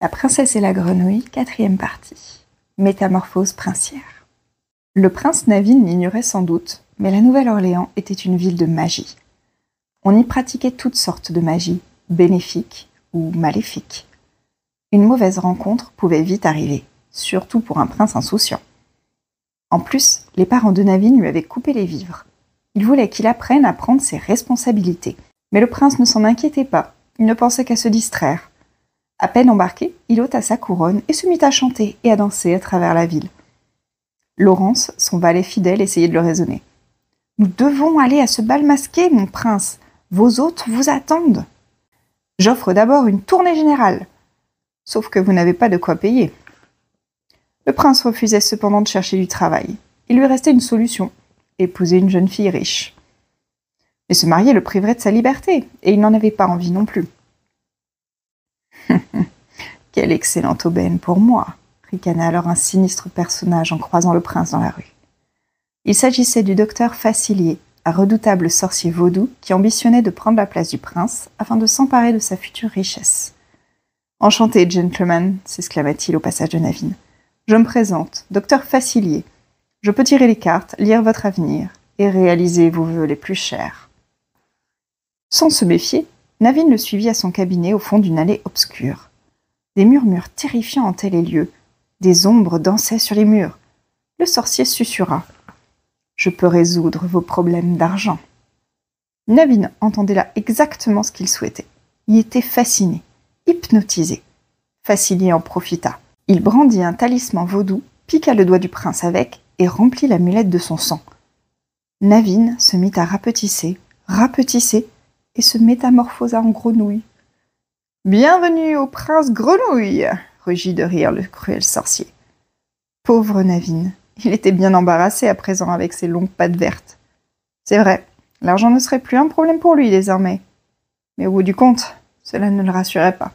La princesse et la grenouille, 4e partie. Métamorphose princière. Le prince Navin l'ignorait sans doute, mais la Nouvelle-Orléans était une ville de magie. On y pratiquait toutes sortes de magie, bénéfiques ou maléfiques. Une mauvaise rencontre pouvait vite arriver, surtout pour un prince insouciant. En plus, les parents de Navin lui avaient coupé les vivres. Ils voulaient qu'il apprenne à prendre ses responsabilités. Mais le prince ne s'en inquiétait pas, il ne pensait qu'à se distraire. À peine embarqué, il ôta sa couronne et se mit à chanter et à danser à travers la ville. Laurence, son valet fidèle, essayait de le raisonner. « Nous devons aller à ce bal masqué, mon prince. Vos hôtes vous attendent. J'offre d'abord une tournée générale. Sauf que vous n'avez pas de quoi payer. » Le prince refusait cependant de chercher du travail. Il lui restait une solution, épouser une jeune fille riche. Mais se marier le priverait de sa liberté, et il n'en avait pas envie non plus. « Quelle excellente aubaine pour moi !» ricana alors un sinistre personnage en croisant le prince dans la rue. Il s'agissait du docteur Facilier, un redoutable sorcier vaudou qui ambitionnait de prendre la place du prince afin de s'emparer de sa future richesse. « Enchanté, gentleman !» s'exclama-t-il au passage de Navin. « Je me présente, docteur Facilier. Je peux tirer les cartes, lire votre avenir et réaliser vos vœux les plus chers. » Sans se méfier, Navin le suivit à son cabinet au fond d'une allée obscure. Des murmures terrifiants hantaient les lieux. Des ombres dansaient sur les murs. Le sorcier susurra. « Je peux résoudre vos problèmes d'argent. » Navin entendait là exactement ce qu'il souhaitait. Il était fasciné, hypnotisé. Facilier en profita. Il brandit un talisman vaudou, piqua le doigt du prince avec et remplit l'amulette de son sang. Navin se mit à rapetisser, et se métamorphosa en grenouille. « Bienvenue au prince grenouille !» rugit de rire le cruel sorcier. Pauvre Navin, il était bien embarrassé à présent avec ses longues pattes vertes. C'est vrai, l'argent ne serait plus un problème pour lui désormais. Mais au bout du compte, cela ne le rassurait pas.